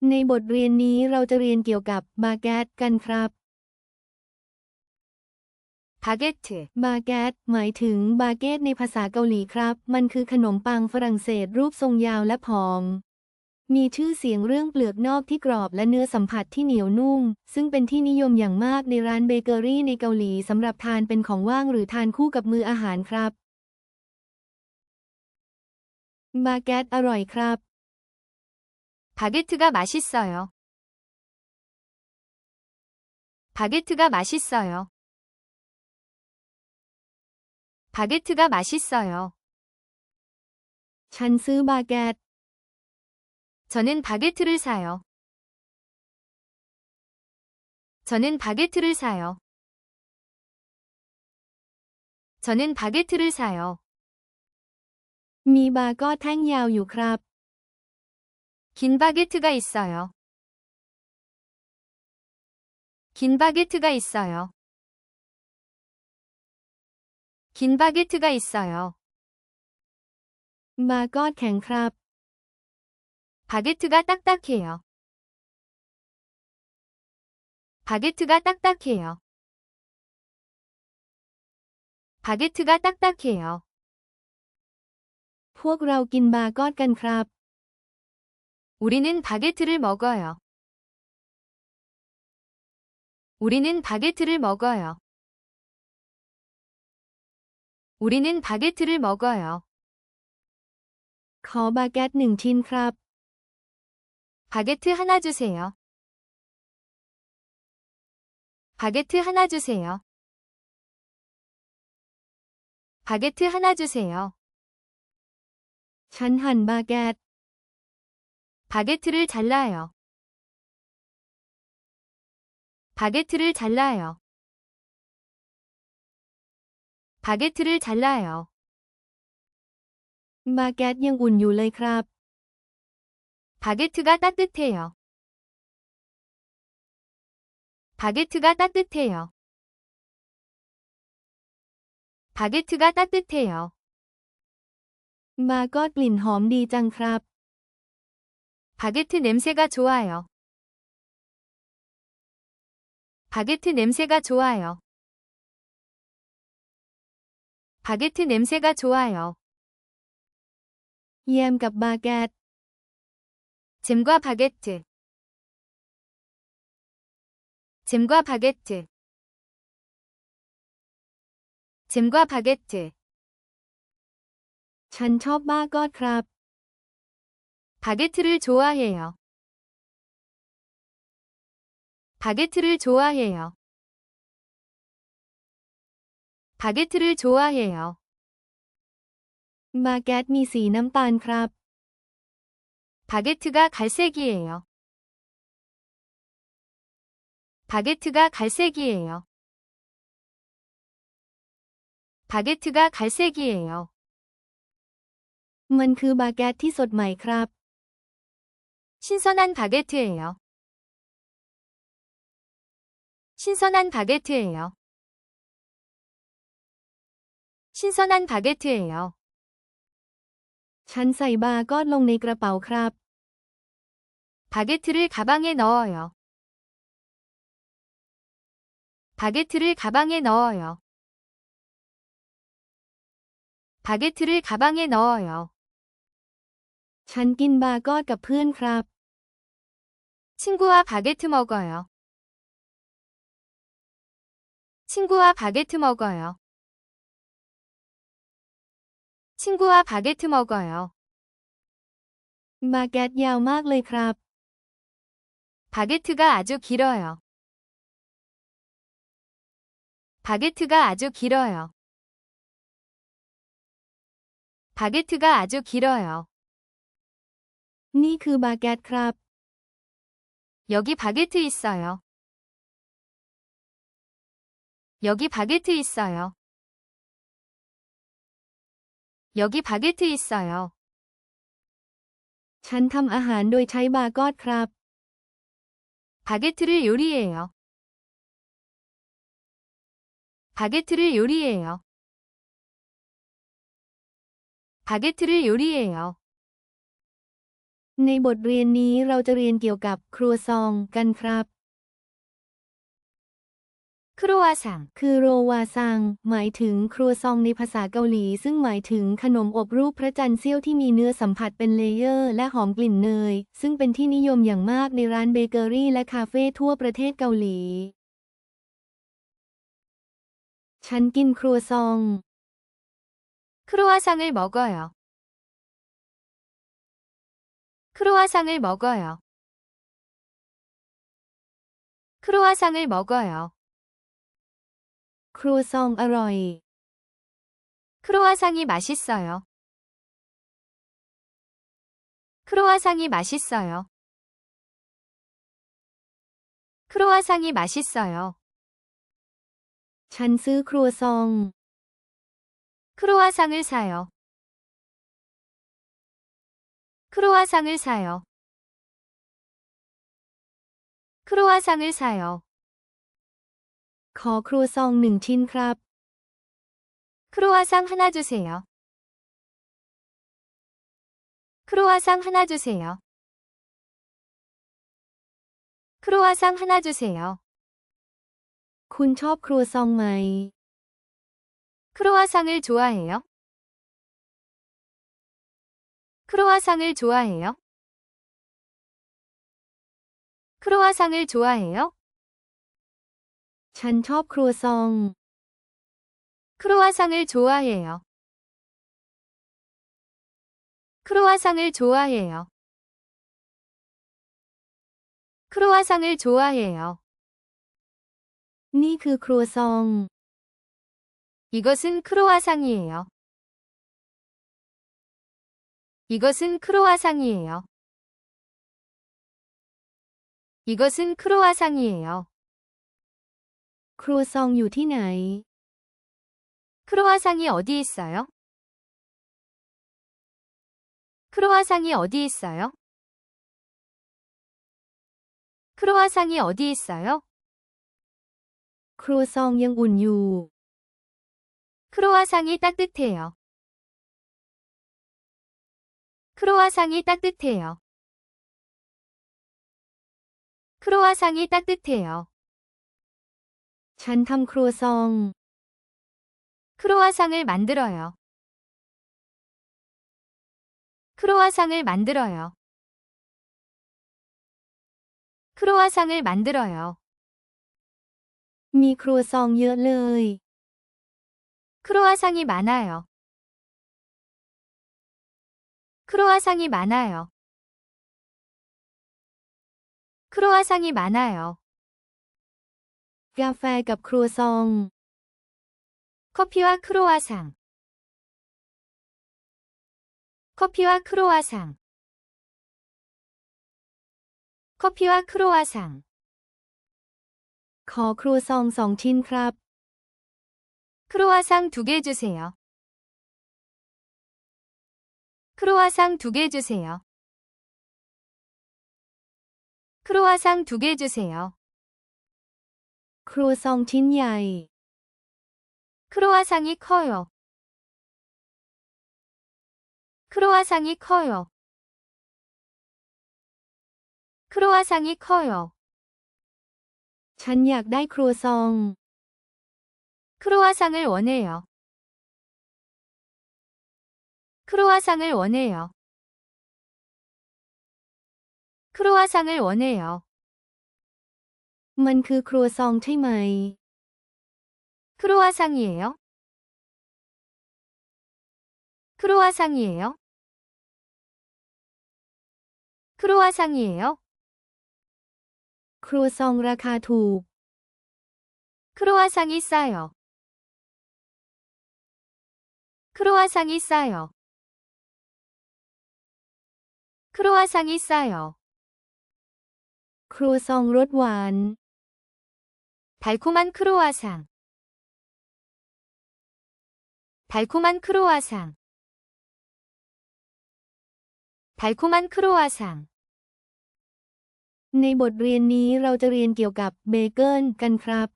ในบทเรียนนี้เราจะเรียนเกี่ยวกับบาเกตกันครับ바게트, บาเกตหมายถึงบาเกตในภาษาเกาหลีครับมันคือขนมปังฝรั่งเศสรูปทรงยาวและผอมมีชื่อเสียงเรื่องเปลือกนอกที่กรอบและเนื้อสัมผัสที่เหนียวนุ่มซึ่งเป็นที่นิยมอย่างมากในร้านเบเกอรี่ในเกาหลีสำหรับทานเป็นของว่างหรือทานคู่กับมื้ออาหารครับบาเกตอร่อยครับ 바게트가 맛있어요. 바게트가 맛있어요. 바게트가 맛있어요. ฉันซื้อบาเกต 저는 바게트를 사요. 저는 바게트를 사요. 저는 바게트를 사요. มีบาร์ก็แท่งยาวอยู่ครับ 긴 바게트가 있어요. 긴 바게트가 있어요. 긴 바게트가 있어요. บาร์ก็แข็งครับ 바게트가 딱딱해요. 바게트가 딱딱해요. 바게트가 딱딱해요. พวกเรากินบาร์ก็กันครับ 우리는 바게트를 먹어요. 우리는 바게트를 먹어요. 우리는 바게트를 먹어요. ขอบาเกต1ชิ้นครับ 바게트 하나 주세요. 바게트 하나 주세요. 바게트 하나 주세요. ฉันหั่นบาเกต 바게트를 잘라요. 바게트를 잘라요. 바게트를 잘라요. บาเกตยังอุ่นอยู่เลยครับ 바게트가 따뜻해요. 바게트가 따뜻해요. 바게트가 따뜻해요. บาร์ก็กลิ่นหอมดีจังครับ 바게트 냄새가 좋아요. 바게트 냄새가 좋아요. 바게트 냄새가 좋아요. แยมกับบาเกต 잼과 바게트. 잼과 바게트. 잼과 바게트. ฉันชอบบาร์ก็ครับ 바게트를 좋아해요. 바게트를 좋아해요. 바게트를 좋아해요. บาเกตมีสีน้ำตาลครับ 바게트가 갈색이에요. 바게트가 갈색이에요. 바게트가 갈색이에요. มันคือบาเกตที่สดใหม่ครับ 신선한 바게트예요. 신선한 바게트예요. 신선한 바게트예요. ฉันใส่บาร์ก็ลงในกระเป๋าครับ 바게트를 가방에 넣어요. 바게트를 가방에 넣어요. 바게트를 가방에 넣어요. ฉันกินบาร์ก็กับเพื่อนครับ 친구와 바게트 먹어요. 친구와 바게트 먹어요. 친구와 바게트 먹어요. บาเกตยาวมากเลยครับ 바게트가 아주 길어요. 바게트가 아주 길어요. 바게트가 아주 길어요. นี่คือบาเกตครับ 여기 바게트 있어요. 여기 바게트 있어요. 여기 바게트 있어요. ฉันทำอาหารโดยใช้บาร์ก็ครับ 바게트를 요리해요. 바게트를 요리해요. 바게트를 요리해요. ในบทเรียนนี้เราจะเรียนเกี่ยวกับครัวซองกันครับ 크로와상, คือโรวาซังหมายถึงครัวซองในภาษาเกาหลีซึ่งหมายถึงขนมอบรูปพระจันทร์เสี้ยวที่มีเนื้อสัมผัสเป็นเลเยอร์และหอมกลิ่นเนยซึ่งเป็นที่นิยมอย่างมากในร้านเบเกอรี่และคาเฟ่ทั่วประเทศเกาหลีฉันกินครัวซอง 크로와상을 먹어요. 크로와상을 먹어요. 크로와상을 먹어요. ครัวซองอร่อย 크로와상이 맛있어요. 크로와상이 맛있어요. 크로와상이 맛있어요. ฉันซื้อครัวซอง 크로와상을 사요. 크로와상을 사요. 크로와상을 사요. ขอครัวซองหนึ่งชิ้นครับ 크로와상 하나 주세요. 크로와상 하나 주세요. 크로와상 하나 주세요. คุณชอบครัวซองไหม 크로와상을 좋아해요? 크로와상을 좋아해요? 크로와상을 좋아해요? ฉันชอบครัวซอง 크로와상을 좋아해요. 크로와상을 좋아해요. 크로와상을 좋아해요. นี่คือครัวซอง 이것은 크로와상이에요. 이것은 크로와상이에요. 이것은 크로와상이에요. ครัวซองอยู่ที่ไหน 크로와상이 어디 있어요? 크로와상이 어디 있어요? 크로와상이 어디 있어요? ครัวซองยังอุ่นอยู่ 크로와상이 따뜻해요. 크로와상이 따뜻해요. 크로와상이 따뜻해요. ฉันทำครัวซอง 크로와상을 만들어요. 크로와상을 만들어요. 크로와상을 만들어요. มีครัวซองเยอะเลย 크로와상이 많아요. 크로와상이 많아요. 크로와상이 많아요. กาแฟกับครัวซอง 커피와 크로와상. 커피와 크로와상. 커피와 크로와상. ขอครัวซอง2 ชิ้นครับ 크로와상 2개 주세요. 크로와상 2개 주세요. 크로와상 2개 주세요. ครัวซองชิ้นใหญ่ 크로와상이 커요. 크로와상이 커요. 크로와상이 커요. ฉันอยากได้ครัวซอง 크로와상을 원해요. 크로와상을 원해요. 크로와상을 원해요. มันคือครัวซองใช่ไหม 크로와상이에요? 크로와상이에요? 크로와상이에요? ครัวซองราคาถูก 크로와상이 싸요. 크로와상이 싸요. 크로와상이 싸요. ครัวซองรสหวาน 달콤한 크로와상. 달콤한 크로와상. 달콤한 크로와상. ในบทเรียนนี้เราจะเรียนเกี่ยวกับเบเกิลกันครับ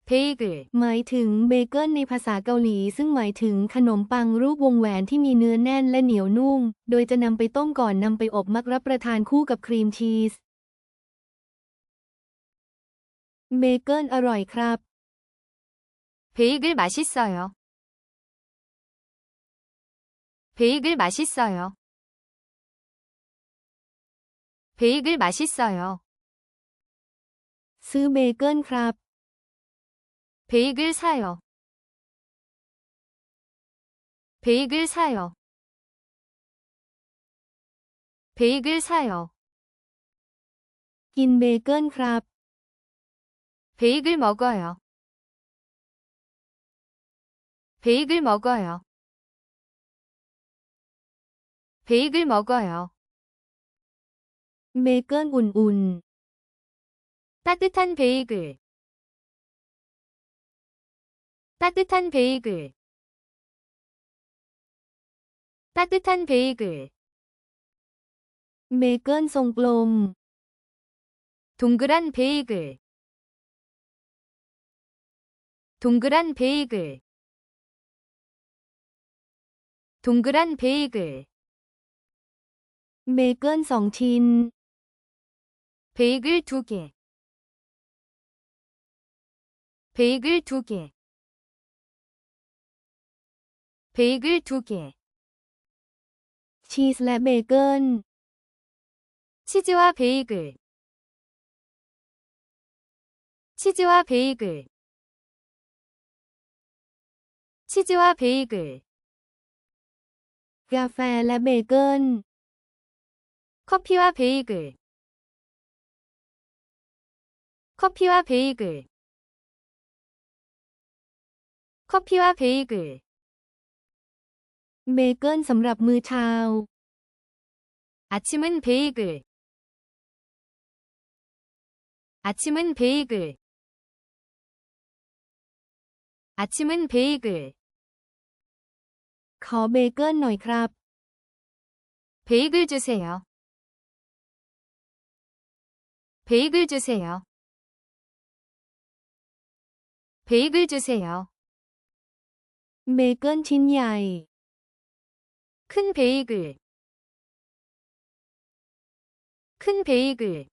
베이글, หมายถึงเบเกิลในภาษาเกาหลีซึ่งหมายถึงขนมปังรูปวงแหวนที่มีเนื้อแน่นและเหนียวนุ่มโดยจะนำไปต้มก่อนนำไปอบมักรับประทานคู่กับครีมชีสเบเกิลอร่อยครับ 베이글 맛있어요. 베이글 맛있어요. 베이글 맛있어요. ซื้อเบเกิลครับ 베이글 사요. 베이글 사요. 베이글 사요. กินเบเกิลครับ 베이글 먹어요. 베이글 먹어요. 베이글 먹어요. เบเกิลอุ่น 따뜻한 베이글. 따뜻한 베이글. 따뜻한 베이글. ๆเบเกิลทรงกลม 동그란 베이글. 동그란 베이글. 동그란 베이글. เบเกิล2 ชิ้น 베이글 2개. 베이글 2개. 베이글 2개. ชีสและเบเกิล 치즈와 베이글. 치즈와 베이글. 치즈와 베이글. กาแฟและเบเกิล 커피와 베이글. 커피와 베이글. 커피와 베이글. เบเกิลสำหรับมื้อเช้า 아침은 베이글. 아침은 베이글. 아침은 베이글. ขอเบเกิลหน่อยครับ 베이글 주세요. 베이글 주세요. 베이글 주세요. เบเกิลชิ้นใหญ่ 큰 베이글. 큰 베이글.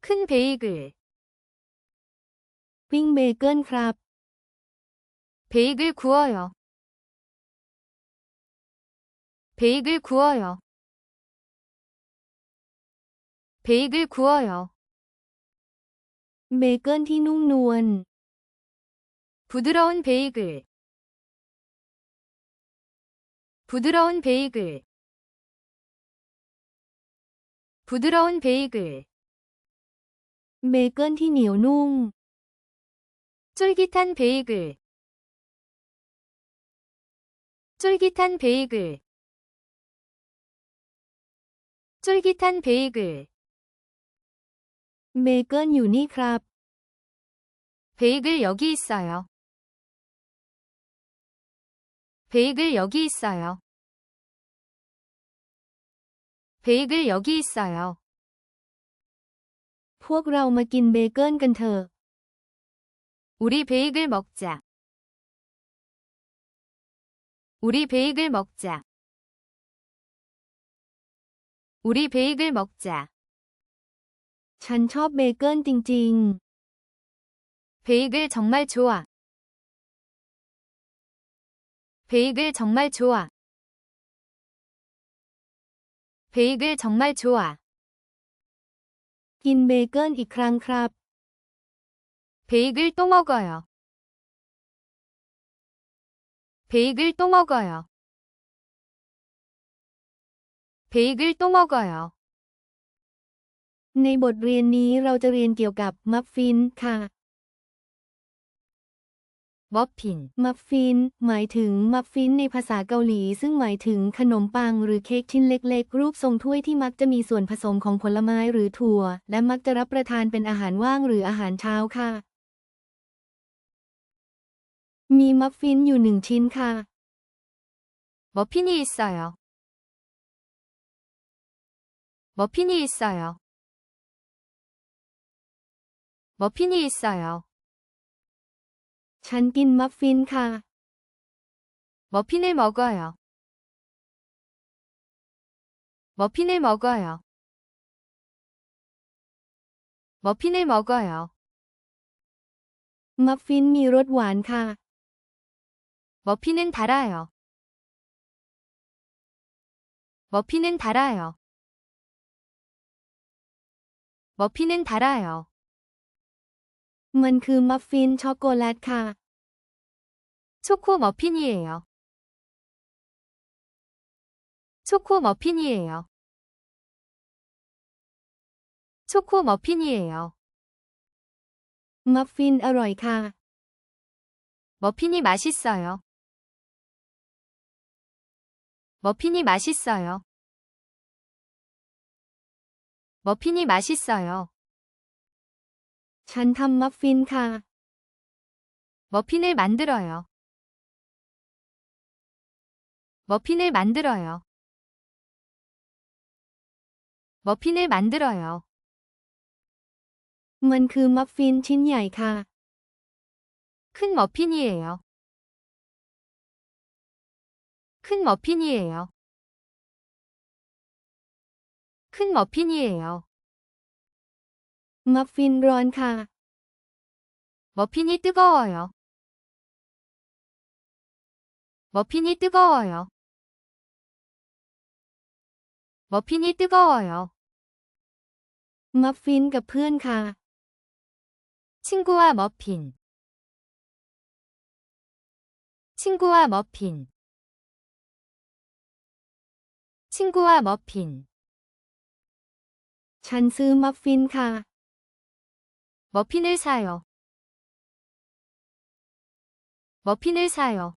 큰 베이글. ปิ้งเบเกิลครับ 베이글 구워요. 베이글 구워요. 베이글 구워요. เบเกิลที่นุ่มนวล 부드러운 베이글. 부드러운 베이글. 부드러운 베이글. เบเกิลที่เหนียวนุ่ม 쫄깃한 베이글. 쫄깃한 베이글. 쫄깃한 베이글. เบเกิลอยู่นี่ครับ 베이글 여기 있어요. 베이글 여기 있어요. 베이글 여기 있어요. พวกเรามากินเบเกิลกันเถอะ 우리 베이글 먹자. 우리 베이글 먹자. 우리 베이글 먹자. ฉันชอบเบเกิลจริง 베이글 정말 좋아. 베이글 정말 좋아. 베이글 정말 좋아. ๆ กินเบเกิลอีกครั้งครับ 베이글 또 먹어요. 베이글 또 먹어요. 베이글 또 먹어요. ในบทเรียนนี้เราจะเรียนเกี่ยวกับมัฟฟินค่ะ 머핀. มัฟฟินหมายถึงมัฟฟินในภาษาเกาหลีซึ่งหมายถึงขนมปังหรือเค้กชิ้นเล็กๆ รูปทรงถ้วยที่มักจะมีส่วนผสมของผลไม้หรือถั่วและมักจะรับประทานเป็นอาหารว่างหรืออาหารเช้าค่ะ มีมัฟฟินอยู่1 ชิ้นค่ะ 머핀이 있어요. 머핀이 있어요. 머핀이 있어요. ฉันกินมัฟฟินค่ะ 머핀을 먹어요. 머핀을 먹어요. 머핀을 먹어요. มัฟฟินมีรสหวานค่ะ 머핀은 달아요. 머핀은 달아요. 머핀은 달아요. มันคือมัฟฟินช็อกโกแลตค่ะ 초코 머핀이에요. 초코 머핀이에요. 초코 머핀이에요. มัฟฟินอร่อยค่ะ 머핀이 맛있어요. 머핀이 맛있어요. 머핀이 맛있어요. ฉันทำมัฟฟินค่ะ 머핀을 만들어요. 머핀을 만들어요. 머핀을 만들어요. มันคือมัฟฟินชิ้นใหญ่ค่ะ 큰 머핀이에요. 큰 머핀이에요. 큰 머핀이에요. มัฟฟินร้อนค่ะ 머핀이 뜨거워요. 머핀이 뜨거워요. 머핀이 뜨거워요. มัฟฟินกับเพื่อนค่ะ 친구와 머핀. 친구와 머핀. 친구와 머핀. ฉันซื้อมัฟฟินค่ะ 머핀을 사요. 머핀을 사요.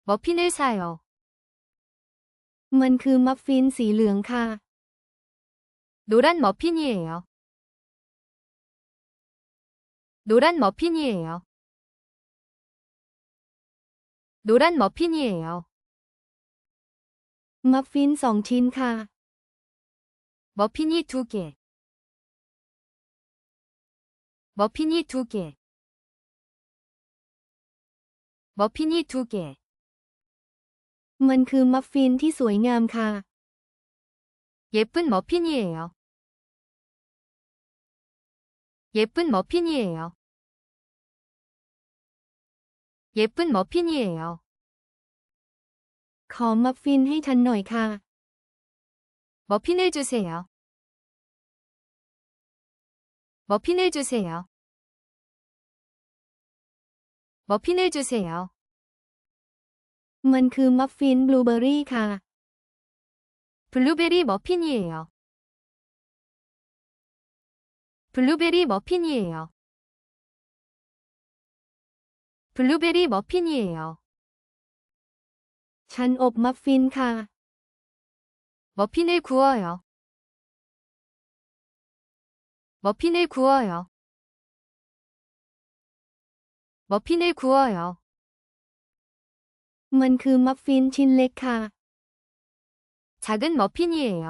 머핀을 사요. มันคือมัฟฟินสีเหลืองค่ะ 노란 머핀이에요. 노란 머핀이에요. 노란 머핀이에요. มัฟฟินสองชิ้นค่ะ 머핀이 2개. 머핀이 2개. 머핀이 2개. มันคือมัฟฟินที่สวยงามค่ะ 예쁜 머핀이에요. 예쁜 머핀이에요. 예쁜 머핀이에요. ขอมัฟฟินให้ฉันหน่อยค่ะ 머핀을 주세요. 머핀을 주세요. 머핀을 주세요. มันคือมัฟฟินบลูเบอร์รี่ค่ะ 블루베리 머핀이에요. 블루베리 머핀이에요. 블루베리 머핀이에요. ฉันอบมัฟฟินค่ะ 머핀을 구워요. 머핀을 구워요. 머핀을 구워요. มันคือมัฟฟินชิ้นเล็กค่ะ 작은 머핀이에요.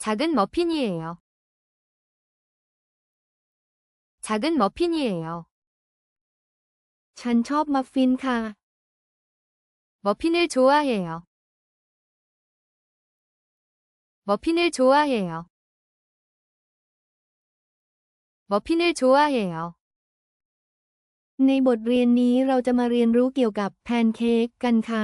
작은 머핀이에요. 작은 머핀이에요. ฉันชอบมัฟฟินค่ะ 머핀을 좋아해요. 머핀을 좋아해요. 머핀을 좋아해요. ในบทเรียนนี้เราจะมาเรียนรู้เกี่ยวกับแพนเค้กกันค่ะ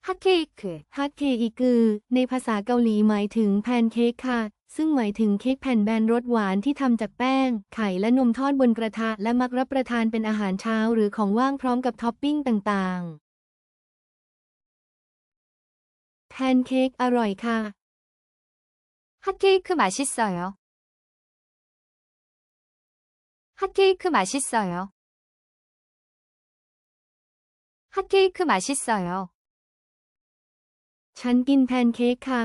핫케이크. ฮัตเคอิกือในภาษาเกาหลีหมายถึงแพนเค้กค่ะ ซึ่งหมายถึงเค้กแผ่นแบนรสหวานที่ทำจากแป้ง ไข่และนมทอดบนกระทะและมักรับประทานเป็นอาหารเช้าหรือของว่างพร้อมกับท็อปปิ้งต่างๆ แพนเค้กอร่อยค่ะ 핫케이크 맛있어요. 핫케이크 맛있어요. 핫케이크 맛있어요. ฉันกินแพนเค้กค่ะ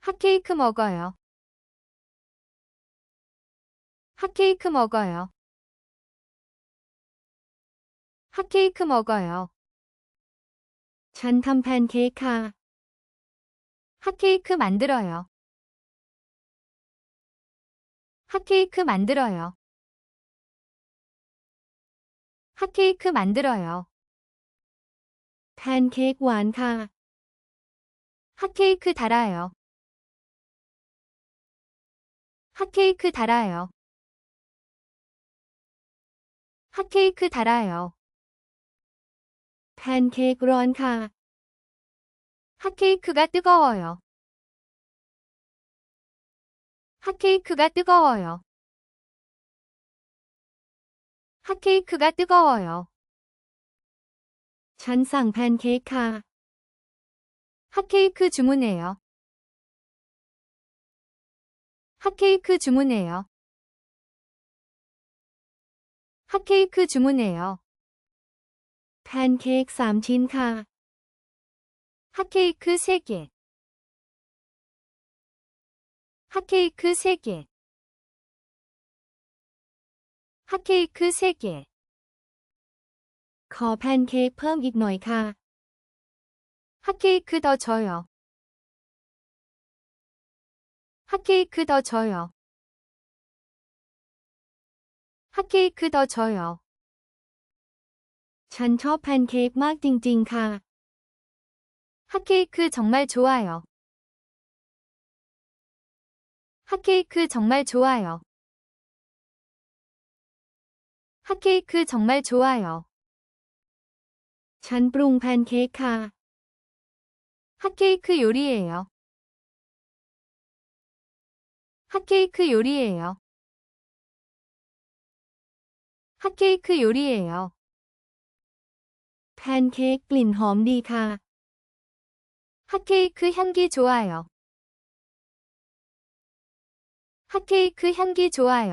핫케이크 먹어요. 핫케이크 먹어요. 핫케이크 먹어요. ฉันทำแพนเค้กค่ะ 핫케이크 만들어요. 핫케이크 만들어요. 핫케이크 만들어요. แพนเค้กหวานค่ะ 핫케이크 달아요. 핫케이크 달아요. 핫케이크 달아요. แพนเค้กร้อนค่ะ 핫케이크가 뜨거워요. 핫케이크가 뜨거워요. 핫케이크가 뜨거워요. ฉันสั่งแพนเค้กค่ะ 핫케이크 주문해요. 핫케이크 주문해요. 핫케이크 주문해요. แพนเค้ก3 ชิ้นค่ะ 핫케이크 3개. 핫케이크 3개. 핫케이크 3개. ขอแพนเค้กเพิ่มอีกหน่อยค่ะ 핫케이크 더 줘요. 핫케이크 더 줘요. 핫케이크 더 줘요. ฉันชอบแพนเค้กมากจริงๆค่ะ 핫케이크 정말 좋아요. 핫케이크 정말 좋아요. 핫케이크 정말 좋아요. ฉันปรุงแพนเค้กค่ะ 핫케이크 요리예요. 핫케이크 요리예요. 핫케이크 요리예요. แพนเค้กกลิ่นหอมดีค่ะ 핫케이크 향기 좋아요. 핫케이크 향기 좋아요.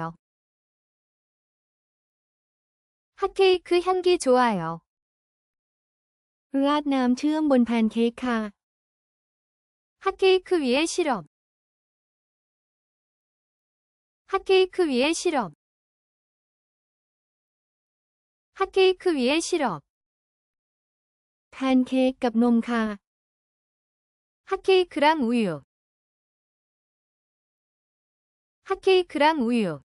핫케이크 향기 좋아요. ราดน้ำเชื่อมบนแพนเค้กค่ะ 핫케이크 위에 시럽. 핫케이크 위에 시럽. 핫케이크 위에 시럽. แพนเค้กกับนมค่ะ 핫케이크랑 우유. 핫케이크랑 우유.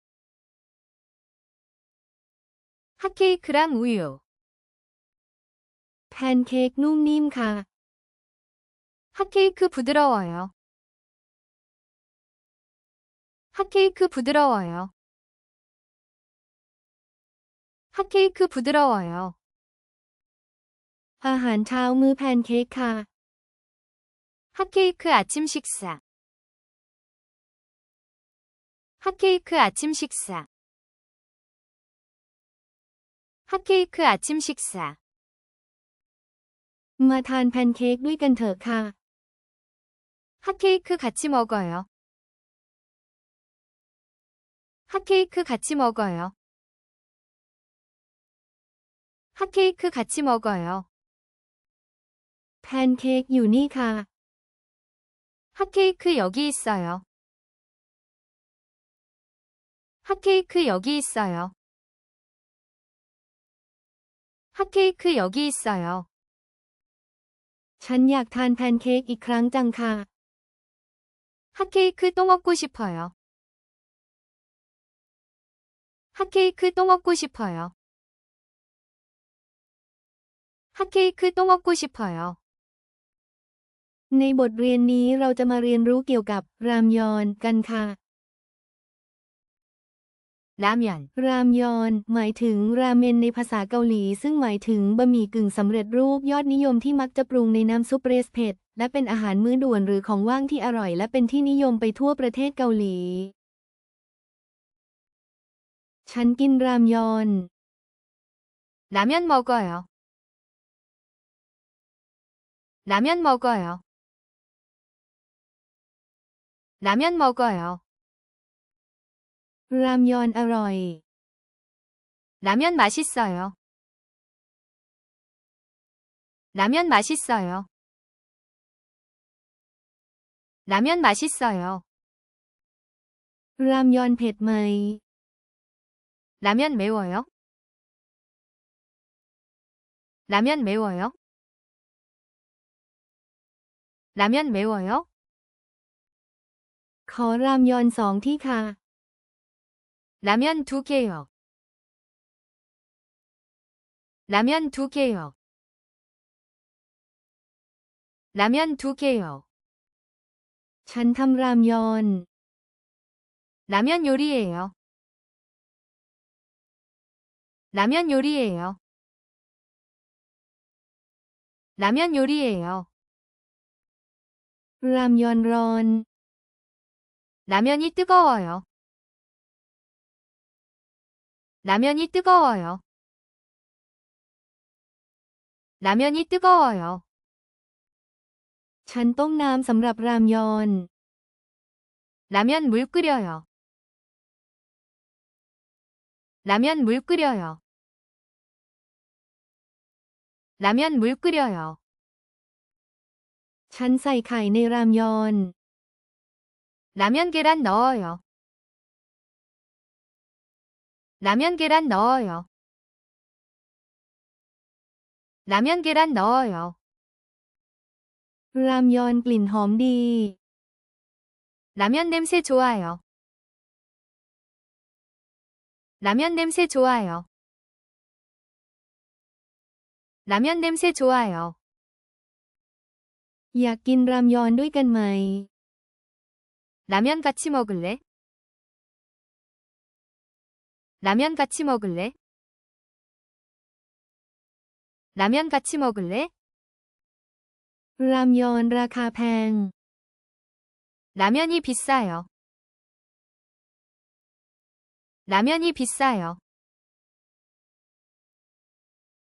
핫케이크랑 우유. แพนเค้กนุ่มนิ่มค่ะ 핫케이크 부드러워요. 핫케이크 부드러워요. 핫케이크 부드러워요. อาหารเช้ามื้อแพนเค้กค่ะ 핫케이크 아침 식사. 핫케이크 아침 식사. 핫케이크 아침 식사. มาทานแพนเค้กด้วยกันเถอะค่ะ 핫케이크 같이 먹어요. 핫케이크 같이 먹어요. 핫케이크 같이 먹어요. แพนเค้กอยู่นี่ค่ะ 핫케이크 여기 있어요. 핫케이크 여기 있어요. 핫케이크 여기 있어요. ฉันอยากทานแพนเค้กอีกครั้งจังค่ะ 핫케이크 또 먹고 싶어요. 핫케이크 또 먹고 싶어요. 핫케이크 또 먹고 싶어요. ในบทเรียนนี้เราจะมาเรียนรู้เกี่ยวกับรามยอนกันค่ะ 라면. รามยอนหมายถึงราเมนในภาษาเกาหลีซึ่งหมายถึงบะหมี่กึ่งสำเร็จรูปยอดนิยมที่มักจะปรุงในน้ำซุปเรสเผ็ดและเป็นอาหารมื้อด่วนหรือของว่างที่อร่อยและเป็นที่นิยมไปทั่วประเทศเกาหลี ฉันกินรามยอน 라면 먹어요. 라면 먹어요. 라면 먹어요. รามยอนอร่อย 라면 맛있어요. 라면 맛있어요. 라면 맛있어요. รามยอนเผ็ดไหม 라면 매워요? 라면 매워요? 라면 매워요? ขอรามยอน2 ที่ค่ะ 라면 2개요. 라면 2개요. 라면 2개요. ฉันทำรามยอน 라면 요리예요. 라면 요리예요. 라면 요리예요. รามยอนร้อน 라면이 뜨거워요. 라면이 뜨거워요. 라면이 뜨거워요. ฉันต้มน้ำสำหรับรามยอน 라면 물 끓여요. 라면 물 끓여요. 라면 물 끓여요. ฉันใส่ไข่ในรามยอน 라면 계란 넣어요. 라면 계란 넣어요. 라면 계란 넣어요. รามยอนกลิ่นหอมดี 라면 냄새 좋아요. 라면 냄새 좋아요. 라면 냄새 좋아요. อยากกินรามยอนด้วยกันไหม 라면 같이 먹을래? 라면 같이 먹을래? 라면 같이 먹을래? รามยอนราคาแพง 라면이 비싸요. 라면이 비싸요.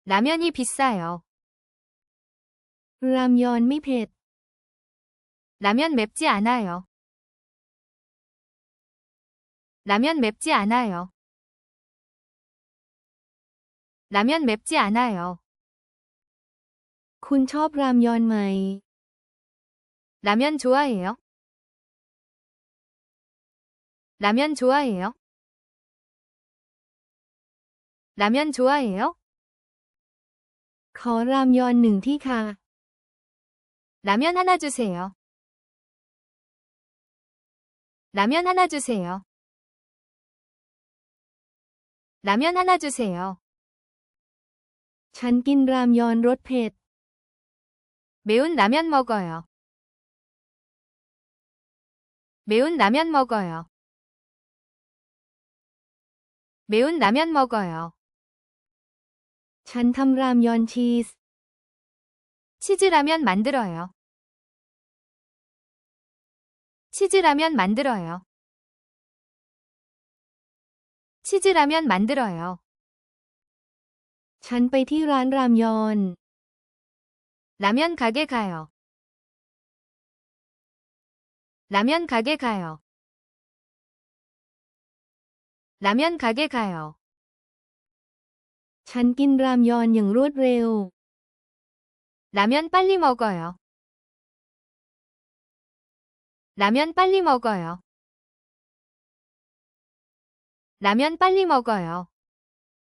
라면이 비싸요. รามยอนไม่เผ็ด 라면 맵지 않아요. 라면 맵지 않아요. 라면 맵지 않아요. คุณชอบรามยอนไหม 라면 좋아해요? 라면 좋아해요? 라면 좋아해요? ขอรามยอน1 ที่ค่ะ 라면 하나 주세요. 라면 하나 주세요. 라면 하나 주세요. ฉันกินรามยอนรสเผ็ด 매운 라면 먹어요. 매운 라면 먹어요. 매운 라면 먹어요. ฉันทำรามยอนชีส 치즈라면 만들어요. 치즈라면 만들어요. 치즈라면 만들어요. ฉันไปที่ร้านรามยอน 라면 가게 가요. 라면 가게 가요. 라면 가게 가요. ฉันกินรามยอนอย่างรวดเร็ว 라면 빨리 먹어요. 라면 빨리 먹어요. 라면 빨리 먹어요.